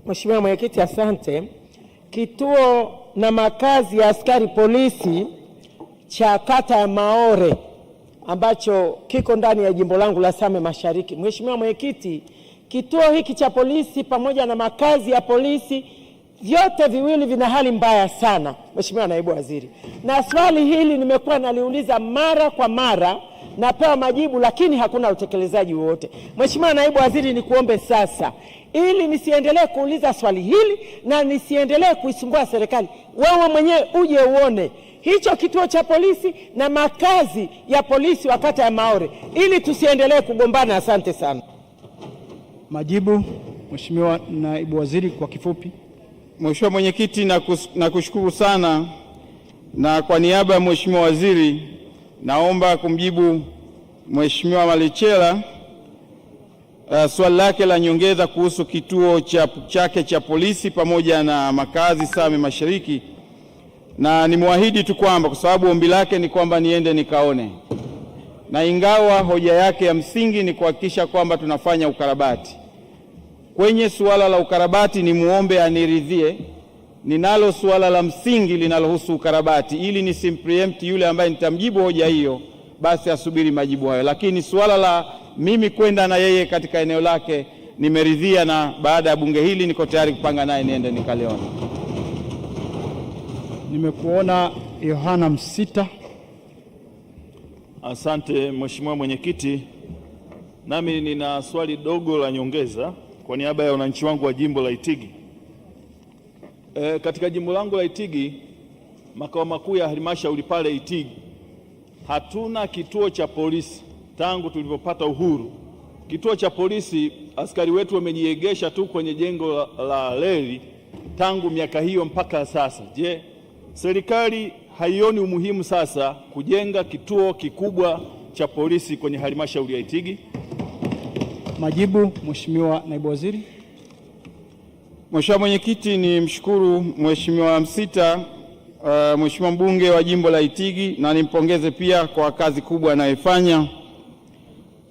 Mheshimiwa Mwenyekiti, asante. Kituo na makazi ya askari polisi cha kata ya Maore ambacho kiko ndani ya jimbo langu la Same Mashariki. Mheshimiwa Mwenyekiti, kituo hiki cha polisi pamoja na makazi ya polisi vyote viwili vina hali mbaya sana, Mheshimiwa Naibu Waziri. Na swali hili nimekuwa naliuliza mara kwa mara, napewa majibu lakini hakuna utekelezaji wowote. Mheshimiwa Naibu Waziri, nikuombe sasa, ili nisiendelee kuuliza swali hili na nisiendelee kuisumbua serikali, wewe mwenyewe uje uone hicho kituo cha polisi na makazi ya polisi wa kata ya Maore ili tusiendelee kugombana. Asante sana. Majibu, Mheshimiwa Naibu Waziri, kwa kifupi. Mheshimiwa Mwenyekiti, nakushukuru sana, na kwa niaba ya Mheshimiwa Waziri naomba kumjibu Mheshimiwa Malechela swali lake la nyongeza kuhusu kituo chake cha polisi pamoja na makazi Same Mashariki, na nimwahidi tu kwamba kwa sababu ombi lake ni kwamba niende nikaone, na ingawa hoja yake ya msingi ni kuhakikisha kwamba tunafanya ukarabati. Kwenye suala la ukarabati ni muombe aniridhie, ninalo suala la msingi linalohusu ukarabati, ili nisimpreempt yule ambaye nitamjibu hoja hiyo, basi asubiri majibu hayo. Lakini suala la mimi kwenda na yeye katika eneo lake nimeridhia, na baada ya bunge hili niko tayari kupanga naye niende nikaliona. Nimekuona Yohana Msita. Asante Mheshimiwa Mwenyekiti, nami nina swali dogo la nyongeza kwa niaba ya wananchi wangu wa jimbo la Itigi. Katika jimbo langu la Itigi, makao makuu ya halmashauri pale Itigi, hatuna kituo cha polisi tangu tulipopata uhuru. Kituo cha polisi, askari wetu wamejiegesha tu kwenye jengo la reli tangu miaka hiyo mpaka sasa. Je, serikali haioni umuhimu sasa kujenga kituo kikubwa cha polisi kwenye halmashauri ya Itigi? Majibu, Mheshimiwa Naibu Waziri. Mheshimiwa Mwenyekiti, ni mshukuru Mheshimiwa Msita, Mheshimiwa mbunge wa jimbo la Itigi, na nimpongeze pia kwa kazi kubwa anayofanya.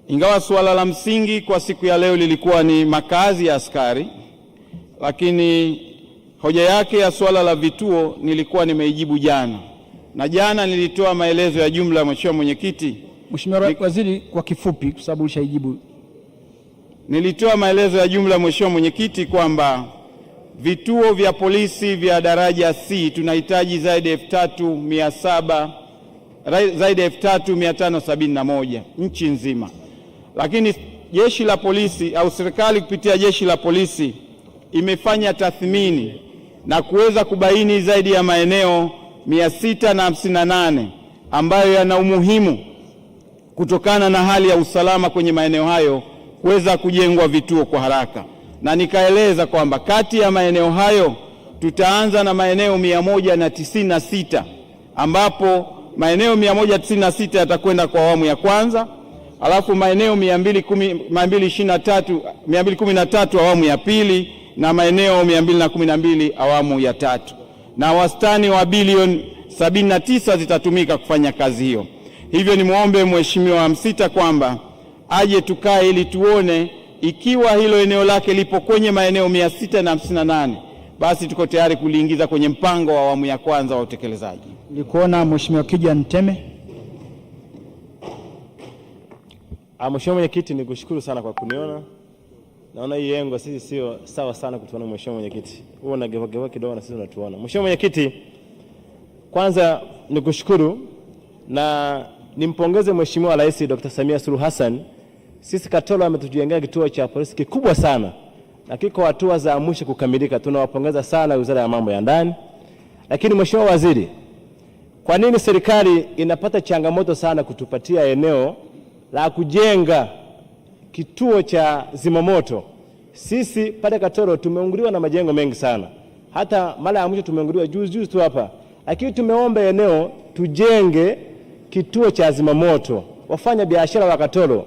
Ingawa suala la msingi kwa siku ya leo lilikuwa ni makazi ya askari, lakini hoja yake ya suala la vituo nilikuwa nimeijibu jana, na jana nilitoa maelezo ya jumla. Mheshimiwa Mwenyekiti. Mheshimiwa Waziri, kwa kifupi kwa sababu ushaijibu. Nilitoa maelezo ya jumla Mheshimiwa Mwenyekiti kwamba vituo vya polisi vya daraja C tunahitaji zaidi ya 3,571 nchi nzima, lakini jeshi la polisi au serikali kupitia jeshi la polisi imefanya tathmini na kuweza kubaini zaidi ya maeneo 658 ambayo yana umuhimu kutokana na hali ya usalama kwenye maeneo hayo kuweza kujengwa vituo kwa haraka, na nikaeleza kwamba kati ya maeneo hayo tutaanza na maeneo 196 ambapo maeneo 196 yatakwenda kwa awamu ya kwanza, alafu maeneo 213 awamu ya pili, na maeneo 212 awamu ya tatu, na wastani wa bilioni 79 zitatumika kufanya kazi hiyo. Hivyo nimwombe Mheshimiwa Msita kwamba aje tukae ili tuone ikiwa hilo eneo lake lipo kwenye maeneo 658, basi tuko tayari kuliingiza kwenye mpango wa awamu ya kwanza wa utekelezaji. Nilikuona Mheshimiwa Kija Nteme. Mheshimiwa Mwenyekiti, nikushukuru sana kwa kuniona. Naona hii yengo sisi sio sawa sana kutuona Mheshimiwa Mwenyekiti. Huo unageuka kidogo na sisi tunatuona. Mheshimiwa Mwenyekiti, kwanza nikushukuru na nimpongeze Mheshimiwa Rais Dr. Samia Suluhu Hassan. Sisi Katoro ametujengea kituo cha polisi kikubwa sana na kiko hatua za mwisho kukamilika. Tunawapongeza sana Wizara ya Mambo ya Ndani. Lakini Mheshimiwa Waziri, kwa nini serikali inapata changamoto sana kutupatia eneo la kujenga kituo cha zimamoto? Sisi pale Katoro tumeunguriwa na majengo mengi sana. Hata mara ya mwisho tumeunguriwa juzi tu hapa. Lakini tumeomba eneo tujenge kituo cha zimamoto. Wafanya biashara wa Katoro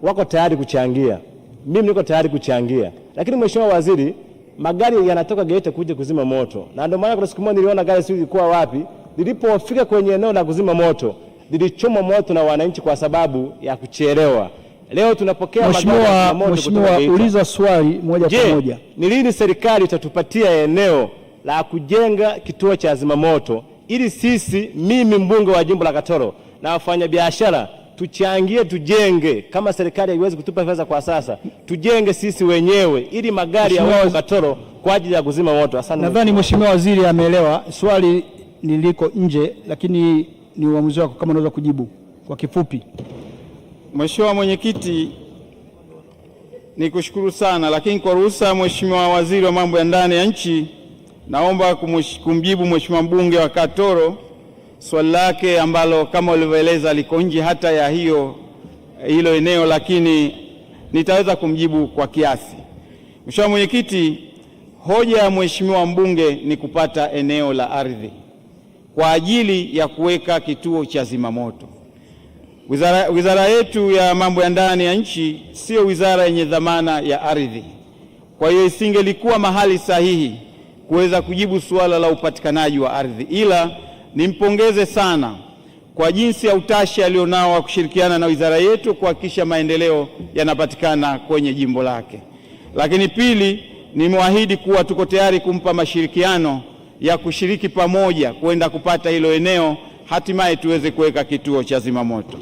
wako tayari kuchangia. Mimi niko tayari kuchangia. Lakini Mheshimiwa Waziri, magari yanatoka Geita kuja kuzima moto. Na ndio maana kuna siku moja niliona gari sio ilikuwa wapi, lilipofika kwenye eneo la kuzima moto, lilichoma moto na wananchi kwa sababu ya kuchelewa. Leo tunapokea magari ya zimamoto. Mheshimiwa, uliza swali moja kwa moja. Je, ni lini serikali itatupatia eneo la kujenga kituo cha zimamoto ili sisi, mimi mbunge wa jimbo la Katoro na wafanyabiashara tuchangie, tujenge? Kama serikali haiwezi kutupa fedha kwa sasa, tujenge sisi wenyewe ili magari ya Katoro kwa ajili ya kuzima moto. Asante. Nadhani Mheshimiwa Waziri ameelewa swali, niliko nje, lakini ni uamuzi wako kama unaweza kujibu kwa kifupi. Mheshimiwa Mwenyekiti, nikushukuru sana, lakini kwa ruhusa Mheshimiwa Waziri wa Mambo ya Ndani ya Nchi, naomba kumjibu Mheshimiwa mbunge wa Katoro swali lake ambalo kama ulivyoeleza liko nje hata ya hilo eneo, lakini nitaweza kumjibu kwa kiasi. Mheshimiwa Mwenyekiti, hoja ya Mheshimiwa mbunge ni kupata eneo la ardhi kwa ajili ya kuweka kituo cha zimamoto. Wizara yetu ya Mambo ya Ndani ya Nchi sio wizara yenye dhamana ya ardhi, kwa hiyo isingelikuwa mahali sahihi kuweza kujibu suala la upatikanaji wa ardhi, ila nimpongeze sana kwa jinsi ya utashi alionao wa kushirikiana na wizara yetu kuhakikisha maendeleo yanapatikana kwenye jimbo lake. Lakini pili, nimewahidi kuwa tuko tayari kumpa mashirikiano ya kushiriki pamoja kwenda kupata hilo eneo, hatimaye tuweze kuweka kituo cha zimamoto.